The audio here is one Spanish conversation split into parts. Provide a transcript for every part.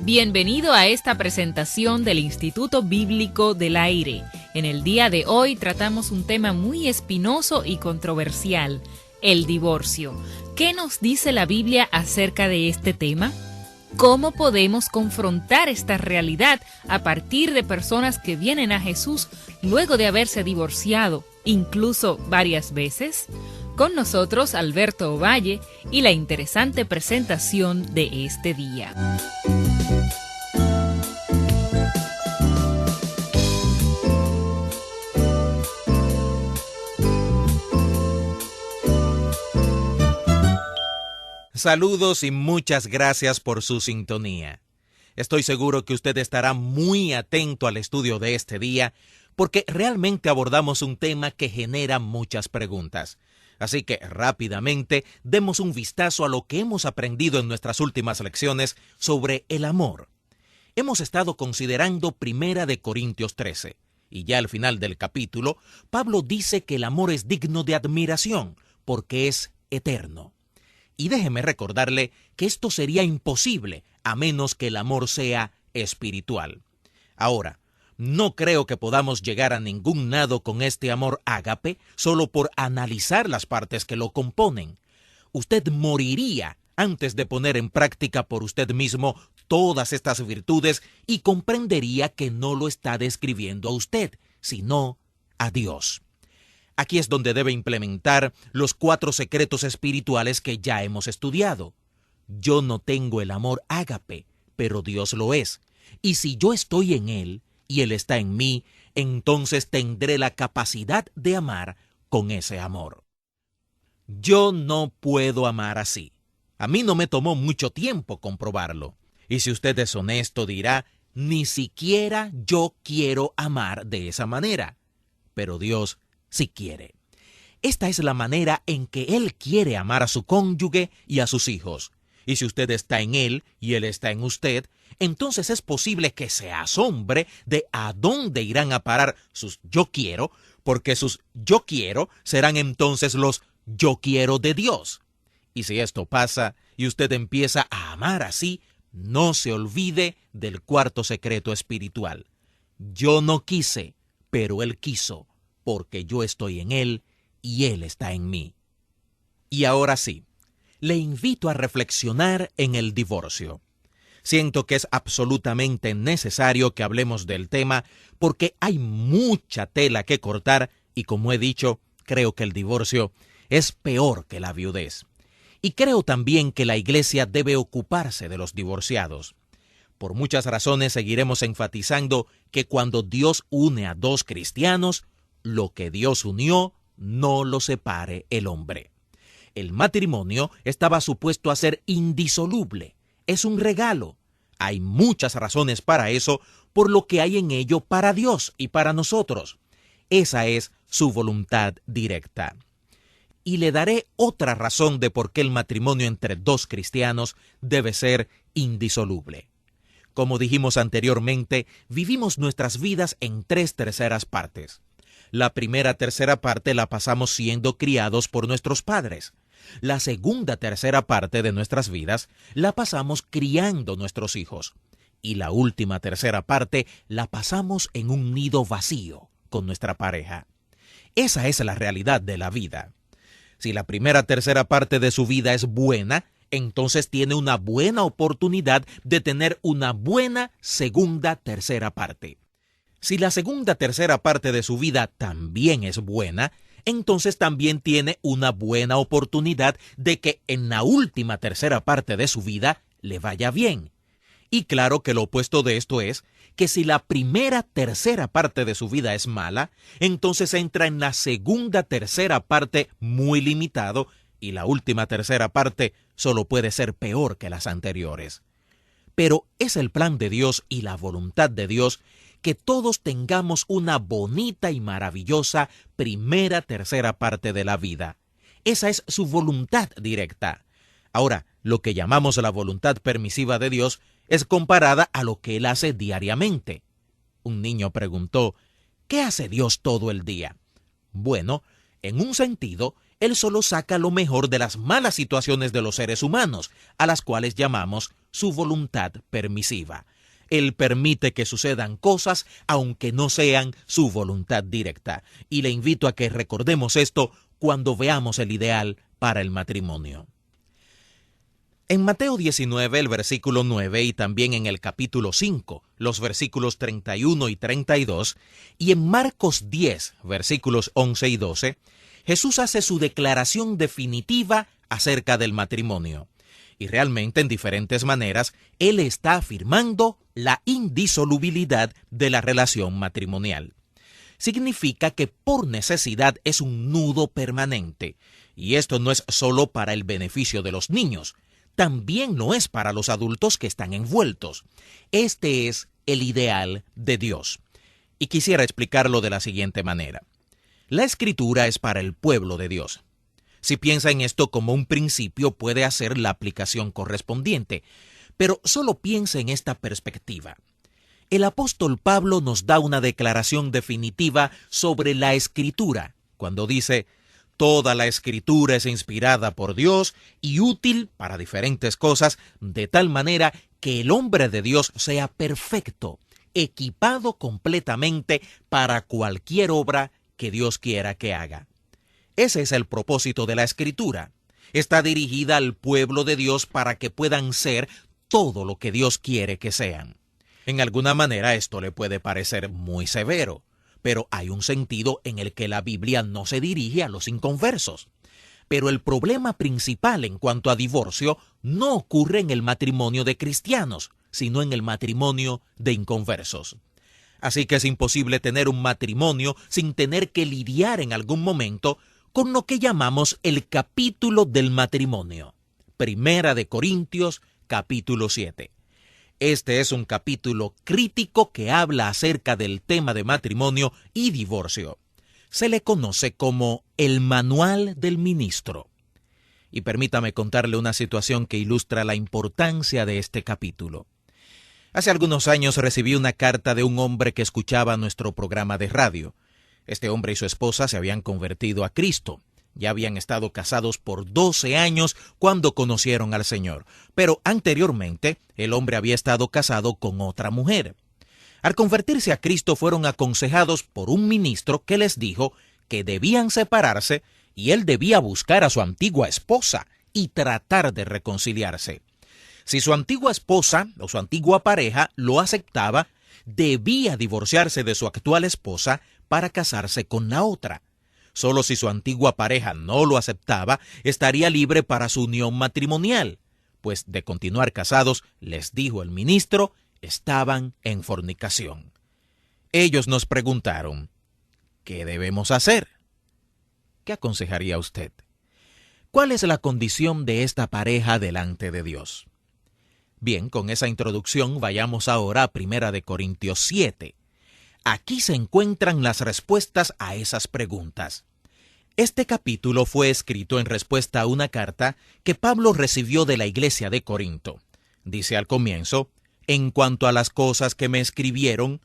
Bienvenido a esta presentación del Instituto Bíblico del Aire. En el día de hoy tratamos un tema muy espinoso y controversial, el divorcio. ¿Qué nos dice la Biblia acerca de este tema? ¿Cómo podemos confrontar esta realidad a partir de personas que vienen a Jesús luego de haberse divorciado, incluso varias veces? Con nosotros Alberto Ovalle y la interesante presentación de este día. Saludos y muchas gracias por su sintonía. Estoy seguro que usted estará muy atento al estudio de este día porque realmente abordamos un tema que genera muchas preguntas. Así que rápidamente demos un vistazo a lo que hemos aprendido en nuestras últimas lecciones sobre el amor. Hemos estado considerando Primera de Corintios 13 y ya al final del capítulo, Pablo dice que el amor es digno de admiración porque es eterno. Y déjeme recordarle que esto sería imposible a menos que el amor sea espiritual. Ahora, no creo que podamos llegar a ningún lado con este amor ágape solo por analizar las partes que lo componen. Usted moriría antes de poner en práctica por usted mismo todas estas virtudes y comprendería que no lo está describiendo a usted, sino a Dios. Aquí es donde debe implementar los 4 secretos espirituales que ya hemos estudiado. Yo no tengo el amor ágape, pero Dios lo es. Y si yo estoy en Él y Él está en mí, entonces tendré la capacidad de amar con ese amor. Yo no puedo amar así. A mí no me tomó mucho tiempo comprobarlo. Y si usted es honesto, dirá, ni siquiera yo quiero amar de esa manera. Pero Dios si quiere. Esta es la manera en que Él quiere amar a su cónyuge y a sus hijos. Y si usted está en Él y Él está en usted, entonces es posible que se asombre de a dónde irán a parar sus yo quiero, porque sus yo quiero serán entonces los yo quiero de Dios. Y si esto pasa y usted empieza a amar así, no se olvide del 4º secreto espiritual. Yo no quise, pero Él quiso, porque yo estoy en Él y Él está en mí. Y ahora sí, le invito a reflexionar en el divorcio. Siento que es absolutamente necesario que hablemos del tema porque hay mucha tela que cortar y como he dicho, creo que el divorcio es peor que la viudez. Y creo también que la Iglesia debe ocuparse de los divorciados. Por muchas razones seguiremos enfatizando que cuando Dios une a 2 cristianos, lo que Dios unió, no lo separe el hombre. El matrimonio estaba supuesto a ser indisoluble. Es un regalo. Hay muchas razones para eso, por lo que hay en ello para Dios y para nosotros. Esa es su voluntad directa. Y le daré otra razón de por qué el matrimonio entre 2 cristianos debe ser indisoluble. Como dijimos anteriormente, vivimos nuestras vidas en 3 terceras partes. La primera tercera parte la pasamos siendo criados por nuestros padres. La segunda tercera parte de nuestras vidas la pasamos criando nuestros hijos. Y la última tercera parte la pasamos en un nido vacío con nuestra pareja. Esa es la realidad de la vida. Si la primera tercera parte de su vida es buena, entonces tiene una buena oportunidad de tener una buena segunda tercera parte. Si la segunda tercera parte de su vida también es buena, entonces también tiene una buena oportunidad de que en la última tercera parte de su vida le vaya bien. Y claro que lo opuesto de esto es que si la primera tercera parte de su vida es mala, entonces entra en la segunda tercera parte muy limitado y la última tercera parte solo puede ser peor que las anteriores. Pero es el plan de Dios y la voluntad de Dios que todos tengamos una bonita y maravillosa primera tercera parte de la vida. Esa es su voluntad directa. Ahora, lo que llamamos la voluntad permisiva de Dios es comparada a lo que Él hace diariamente. Un niño preguntó, ¿qué hace Dios todo el día? Bueno, en un sentido, Él solo saca lo mejor de las malas situaciones de los seres humanos, a las cuales llamamos su voluntad permisiva. Él permite que sucedan cosas aunque no sean su voluntad directa. Y le invito a que recordemos esto cuando veamos el ideal para el matrimonio. En Mateo 19, el versículo 9, y también en el capítulo 5, los versículos 31 y 32, y en Marcos 10, versículos 11 y 12, Jesús hace su declaración definitiva acerca del matrimonio. Y realmente, en diferentes maneras, Él está afirmando la indisolubilidad de la relación matrimonial. Significa que por necesidad es un nudo permanente. Y esto no es solo para el beneficio de los niños, también lo es para los adultos que están envueltos. Este es el ideal de Dios. Y quisiera explicarlo de la siguiente manera. La Escritura es para el pueblo de Dios. Si piensa en esto como un principio, puede hacer la aplicación correspondiente, pero solo piensa en esta perspectiva. El apóstol Pablo nos da una declaración definitiva sobre la Escritura, cuando dice: toda la Escritura es inspirada por Dios y útil para diferentes cosas, de tal manera que el hombre de Dios sea perfecto, equipado completamente para cualquier obra que Dios quiera que haga. Ese es el propósito de la Escritura. Está dirigida al pueblo de Dios para que puedan ser todo lo que Dios quiere que sean. En alguna manera esto le puede parecer muy severo, pero hay un sentido en el que la Biblia no se dirige a los inconversos. Pero el problema principal en cuanto a divorcio no ocurre en el matrimonio de cristianos, sino en el matrimonio de inconversos. Así que es imposible tener un matrimonio sin tener que lidiar en algún momento con lo que llamamos el capítulo del matrimonio. Primera de Corintios, capítulo 7. Este es un capítulo crítico que habla acerca del tema de matrimonio y divorcio. Se le conoce como el Manual del Ministro. Y permítame contarle una situación que ilustra la importancia de este capítulo. Hace algunos años recibí una carta de un hombre que escuchaba nuestro programa de radio. Este hombre y su esposa se habían convertido a Cristo. Ya habían estado casados por 12 años cuando conocieron al Señor, pero anteriormente el hombre había estado casado con otra mujer. Al convertirse a Cristo fueron aconsejados por un ministro que les dijo que debían separarse y él debía buscar a su antigua esposa y tratar de reconciliarse. Si su antigua esposa o su antigua pareja lo aceptaba, debía divorciarse de su actual esposa para casarse con la otra. Solo si su antigua pareja no lo aceptaba, estaría libre para su unión matrimonial, pues de continuar casados, les dijo el ministro, estaban en fornicación. Ellos nos preguntaron, ¿qué debemos hacer? ¿Qué aconsejaría usted? ¿Cuál es la condición de esta pareja delante de Dios? Bien, con esa introducción vayamos ahora a 1 Corintios 7. Aquí se encuentran las respuestas a esas preguntas. Este capítulo fue escrito en respuesta a una carta que Pablo recibió de la iglesia de Corinto. Dice al comienzo, en cuanto a las cosas que me escribieron,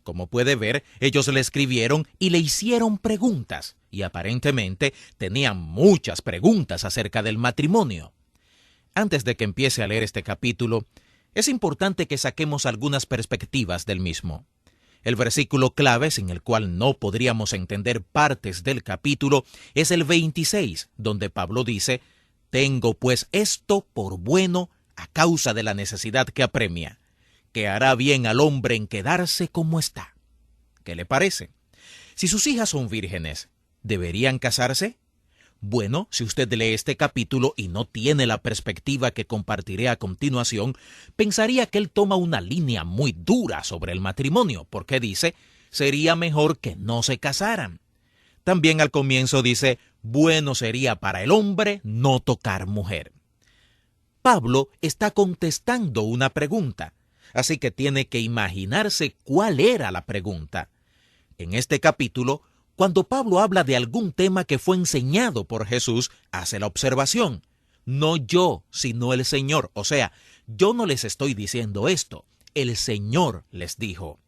como puede ver, ellos le escribieron y le hicieron preguntas, y aparentemente tenían muchas preguntas acerca del matrimonio. Antes de que empiece a leer este capítulo, es importante que saquemos algunas perspectivas del mismo. El versículo clave, sin el cual no podríamos entender partes del capítulo, es el 26, donde Pablo dice, «Tengo pues esto por bueno a causa de la necesidad que apremia, que hará bien al hombre en quedarse como está». ¿Qué le parece? Si sus hijas son vírgenes, ¿deberían casarse? Bueno, si usted lee este capítulo y no tiene la perspectiva que compartiré a continuación, pensaría que él toma una línea muy dura sobre el matrimonio, porque dice, sería mejor que no se casaran. También al comienzo dice, bueno sería para el hombre no tocar mujer. Pablo está contestando una pregunta, así que tiene que imaginarse cuál era la pregunta. En este capítulo, cuando Pablo habla de algún tema que fue enseñado por Jesús, hace la observación, no yo, sino el Señor. O sea, yo no les estoy diciendo esto, el Señor les dijo.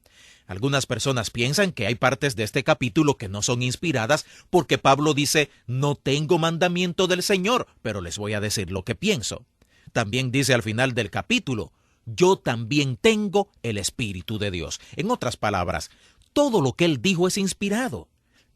Algunas personas piensan que hay partes de este capítulo que no son inspiradas porque Pablo dice, no tengo mandamiento del Señor, pero les voy a decir lo que pienso. También dice al final del capítulo, yo también tengo el Espíritu de Dios. En otras palabras, todo lo que él dijo es inspirado.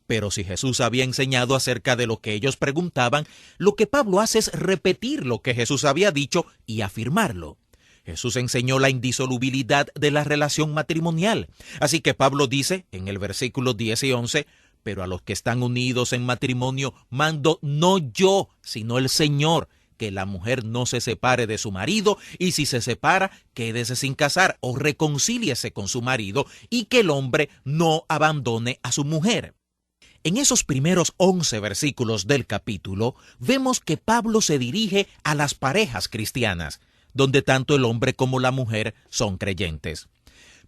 Pero si Jesús había enseñado acerca de lo que ellos preguntaban, lo que Pablo hace es repetir lo que Jesús había dicho y afirmarlo. Jesús enseñó la indisolubilidad de la relación matrimonial. Así que Pablo dice en el versículo 10 y 11, pero a los que están unidos en matrimonio mando no yo, sino el Señor, que la mujer no se separe de su marido, y si se separa, quédese sin casar o reconcíliese con su marido, y que el hombre no abandone a su mujer. En esos primeros 11 versículos del capítulo, vemos que Pablo se dirige a las parejas cristianas, donde tanto el hombre como la mujer son creyentes.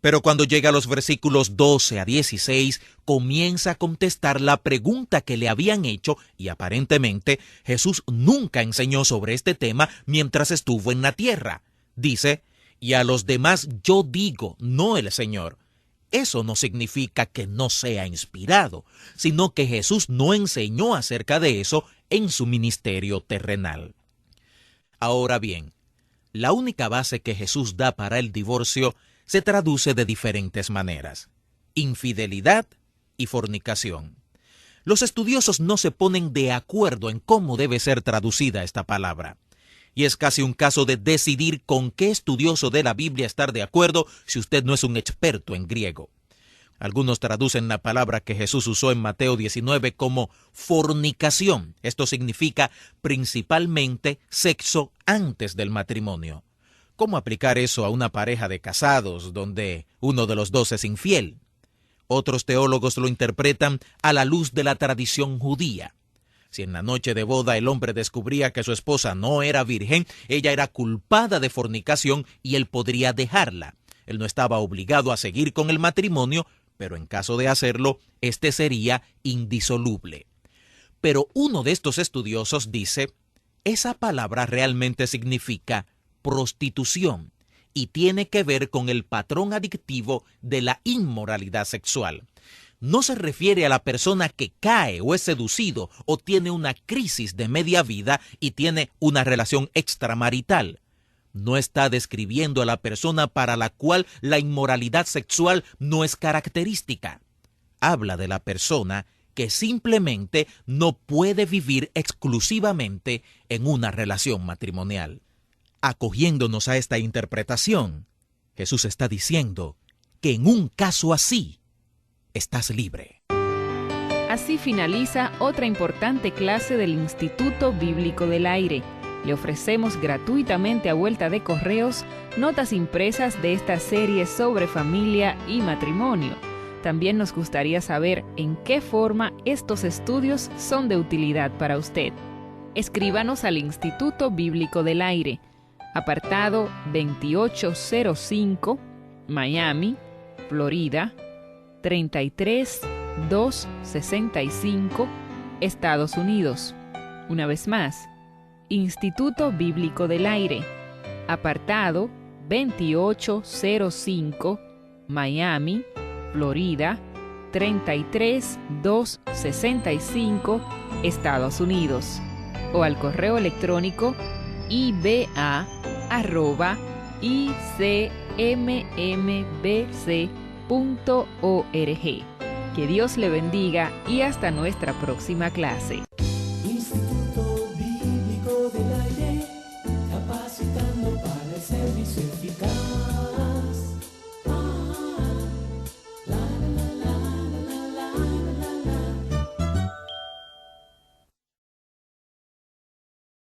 Pero cuando llega a los versículos 12 a 16, comienza a contestar la pregunta que le habían hecho y aparentemente Jesús nunca enseñó sobre este tema mientras estuvo en la tierra. Dice, y a los demás yo digo, no el Señor. Eso no significa que no sea inspirado, sino que Jesús no enseñó acerca de eso en su ministerio terrenal. Ahora bien, la única base que Jesús da para el divorcio se traduce de diferentes maneras: infidelidad y fornicación. Los estudiosos no se ponen de acuerdo en cómo debe ser traducida esta palabra. Y es casi un caso de decidir con qué estudioso de la Biblia estar de acuerdo si usted no es un experto en griego. Algunos traducen la palabra que Jesús usó en Mateo 19 como fornicación. Esto significa principalmente sexo antes del matrimonio. ¿Cómo aplicar eso a una pareja de casados donde uno de los dos es infiel? Otros teólogos lo interpretan a la luz de la tradición judía. Si en la noche de boda el hombre descubría que su esposa no era virgen, ella era culpada de fornicación y él podría dejarla. Él no estaba obligado a seguir con el matrimonio, pero en caso de hacerlo, este sería indisoluble. Pero uno de estos estudiosos dice, esa palabra realmente significa prostitución y tiene que ver con el patrón adictivo de la inmoralidad sexual. No se refiere a la persona que cae o es seducido o tiene una crisis de media vida y tiene una relación extramarital. No está describiendo a la persona para la cual la inmoralidad sexual no es característica. Habla de la persona que simplemente no puede vivir exclusivamente en una relación matrimonial. Acogiéndonos a esta interpretación, Jesús está diciendo que en un caso así, estás libre. Así finaliza otra importante clase del Instituto Bíblico del Aire. Le ofrecemos gratuitamente a vuelta de correos notas impresas de esta serie sobre familia y matrimonio. También nos gustaría saber en qué forma estos estudios son de utilidad para usted. Escríbanos al Instituto Bíblico del Aire, apartado 2805, Miami, Florida, 33265, Estados Unidos. Una vez más, Instituto Bíblico del Aire, apartado 2805, Miami, Florida, 33265, Estados Unidos. O al correo electrónico iba@icmmbc.org. Que Dios le bendiga y hasta nuestra próxima clase. Instituto Bíblico del Aire, capacitando para el servicio eficaz.